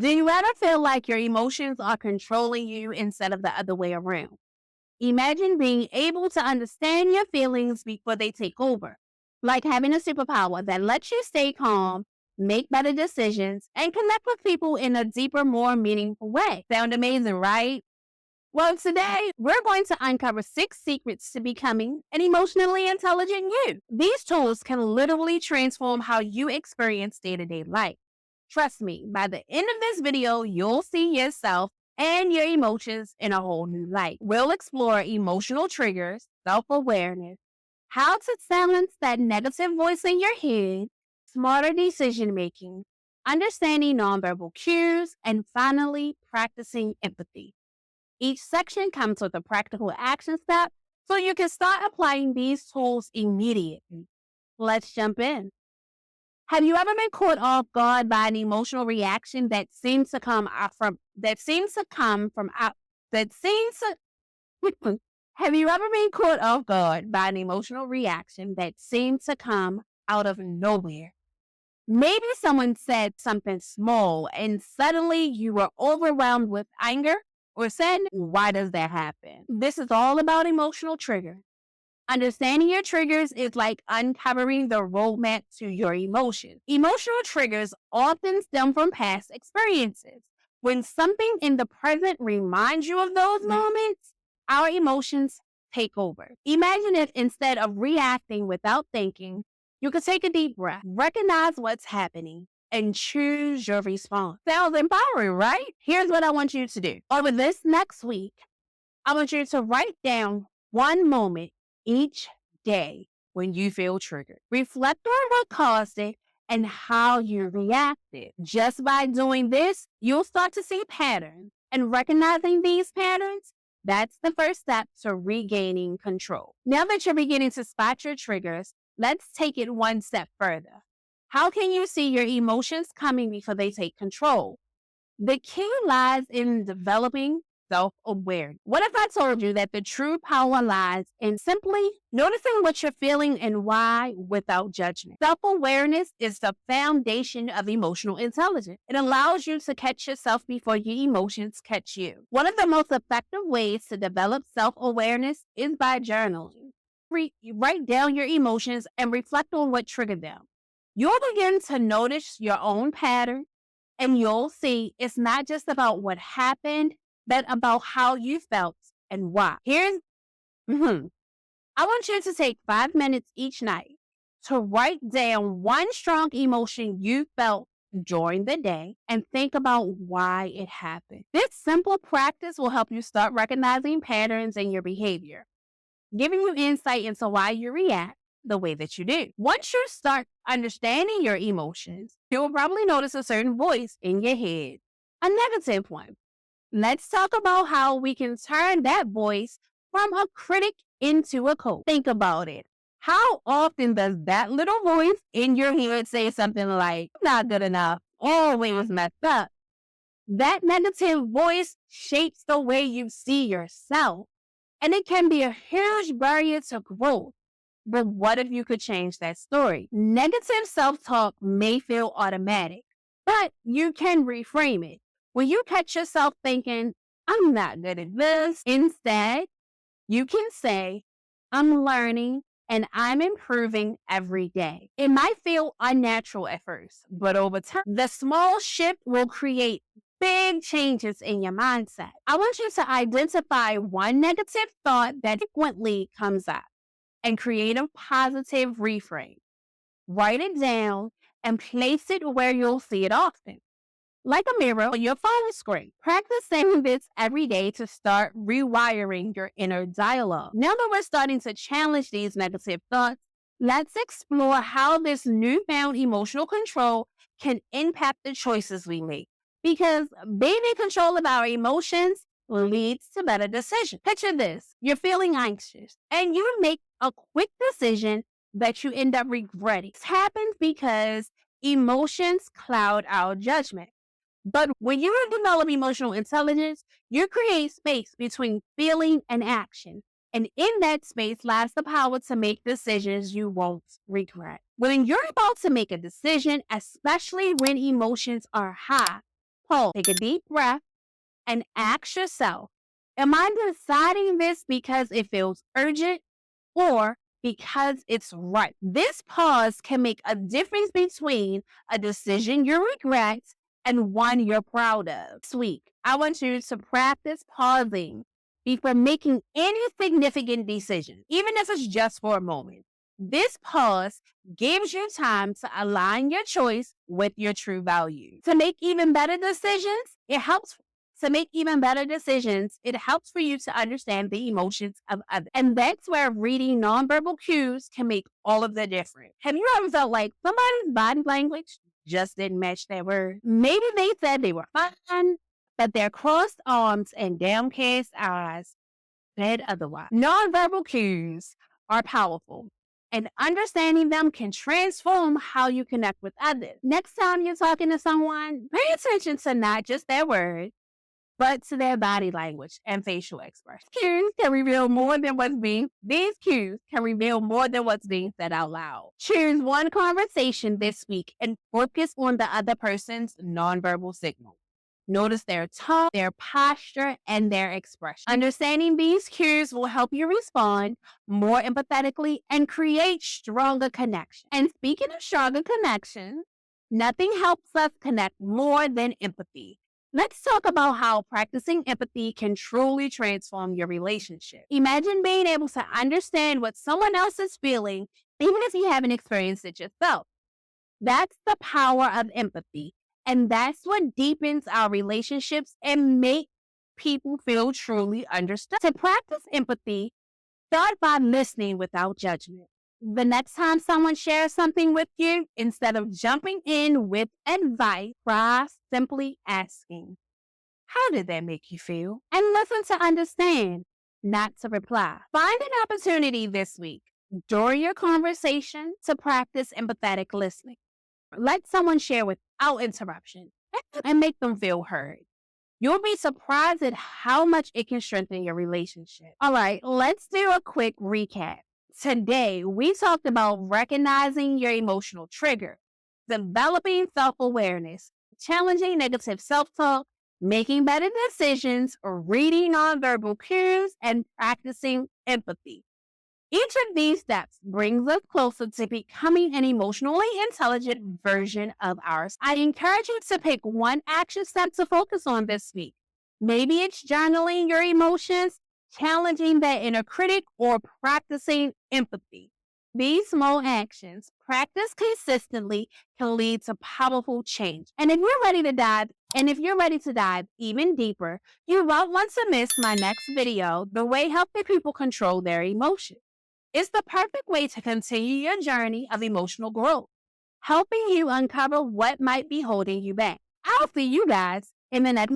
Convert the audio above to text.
Do you ever feel like your emotions are controlling you instead of the other way around? Imagine being able to understand your feelings before they take over, like having a superpower that lets you stay calm, make better decisions, and connect with people in a deeper, more meaningful way. Sound amazing, right? Well, today we're going to uncover 6 secrets to becoming an emotionally intelligent you. These tools can literally transform how you experience day-to-day life. Trust me, by the end of this video, you'll see yourself and your emotions in a whole new light. We'll explore emotional triggers, self-awareness, how to silence that negative voice in your head, smarter decision making, understanding nonverbal cues, and finally, practicing empathy. Each section comes with a practical action step so you can start applying these tools immediately. Let's jump in. Have you ever been caught off guard by an emotional reaction that seems to come out from that seems to come from out that seems to Have you ever been caught off guard by an emotional reaction that seemed to come out of nowhere? Maybe someone said something small and suddenly you were overwhelmed with anger or said, why does that happen? This is all about emotional triggers. Understanding your triggers is like uncovering the roadmap to your emotions. Emotional triggers often stem from past experiences. When something in the present reminds you of those moments, our emotions take over. Imagine if instead of reacting without thinking, you could take a deep breath, recognize what's happening, and choose your response. Sounds empowering, right? Here's what I want you to do. Over this next week, I want you to write down one moment each day when you feel triggered. Reflect on what caused it and how you reacted. Just by doing this, you'll start to see patterns. And recognizing these patterns, that's the first step to regaining control. Now that you're beginning to spot your triggers, let's take it one step further. How can you see your emotions coming before they take control? The key lies in developing self-awareness. What if I told you that the true power lies in simply noticing what you're feeling and why without judgment? Self-awareness is the foundation of emotional intelligence. It allows you to catch yourself before your emotions catch you. One of the most effective ways to develop self-awareness is by journaling. Write down your emotions and reflect on what triggered them. You'll begin to notice your own pattern, and you'll see it's not just about what happened, but about how you felt and why. I want you to take 5 minutes each night to write down one strong emotion you felt during the day and think about why it happened. This simple practice will help you start recognizing patterns in your behavior, giving you insight into why you react the way that you do. Once you start understanding your emotions, you'll probably notice a certain voice in your head, a negative one. Let's talk about how we can turn that voice from a critic into a coach. Think about it. How often does that little voice in your head say something like, not good enough, always messed up? That negative voice shapes the way you see yourself, and it can be a huge barrier to growth. But what if you could change that story? Negative self-talk may feel automatic, but you can reframe it. When you catch yourself thinking, I'm not good at this, instead, you can say, I'm learning and I'm improving every day. It might feel unnatural at first, but over time, the small shift will create big changes in your mindset. I want you to identify one negative thought that frequently comes up and create a positive reframe. Write it down and place it where you'll see it often, like a mirror on your phone screen. Practice saying this every day to start rewiring your inner dialogue. Now that we're starting to challenge these negative thoughts, let's explore how this newfound emotional control can impact the choices we make. Because being in control of our emotions leads to better decisions. Picture this. You're feeling anxious and you make a quick decision that you end up regretting. This happens because emotions cloud our judgment. But when you develop emotional intelligence, you create space between feeling and action. And in that space lies the power to make decisions you won't regret. When you're about to make a decision, especially when emotions are high, pause, take a deep breath, and ask yourself, am I deciding this because it feels urgent or because it's right? This pause can make a difference between a decision you regret and one you're proud of. This week, I want you to practice pausing before making any significant decision, even if it's just for a moment. This pause gives you time to align your choice with your true values. To make even better decisions, it helps for you to understand the emotions of others. And that's where reading nonverbal cues can make all of the difference. Have you ever felt like somebody's body language just didn't match their words? Maybe they said they were fine, but their crossed arms and downcast eyes said otherwise. Nonverbal cues are powerful, and understanding them can transform how you connect with others. Next time you're talking to someone, pay attention to not just their words, but to their body language and facial expression. These cues can reveal more than what's being said out loud. Choose one conversation this week and focus on the other person's nonverbal signal. Notice their tone, their posture, and their expression. Understanding these cues will help you respond more empathetically and create stronger connections. And speaking of stronger connections, nothing helps us connect more than empathy. Let's talk about how practicing empathy can truly transform your relationship. Imagine being able to understand what someone else is feeling, even if you haven't experienced it yourself. That's the power of empathy. And that's what deepens our relationships and make people feel truly understood. To practice empathy, start by listening without judgment. The next time someone shares something with you, instead of jumping in with advice, try simply asking, how did that make you feel? And listen to understand, not to reply. Find an opportunity this week during your conversation to practice empathetic listening. Let someone share without interruption and make them feel heard. You'll be surprised at how much it can strengthen your relationship. All right, let's do a quick recap. Today, we talked about recognizing your emotional trigger, developing self-awareness, challenging negative self-talk, making better decisions, reading nonverbal cues, and practicing empathy. Each of these steps brings us closer to becoming an emotionally intelligent version of ourselves. I encourage you to pick one action step to focus on this week. Maybe it's journaling your emotions, challenging that inner critic, or practicing empathy. These small actions, practiced consistently, can lead to powerful change. And if you're ready to dive even deeper, you won't want to miss my next video, The Way Healthy People Control Their Emotions. It's the perfect way to continue your journey of emotional growth, helping you uncover what might be holding you back. I'll see you guys in the next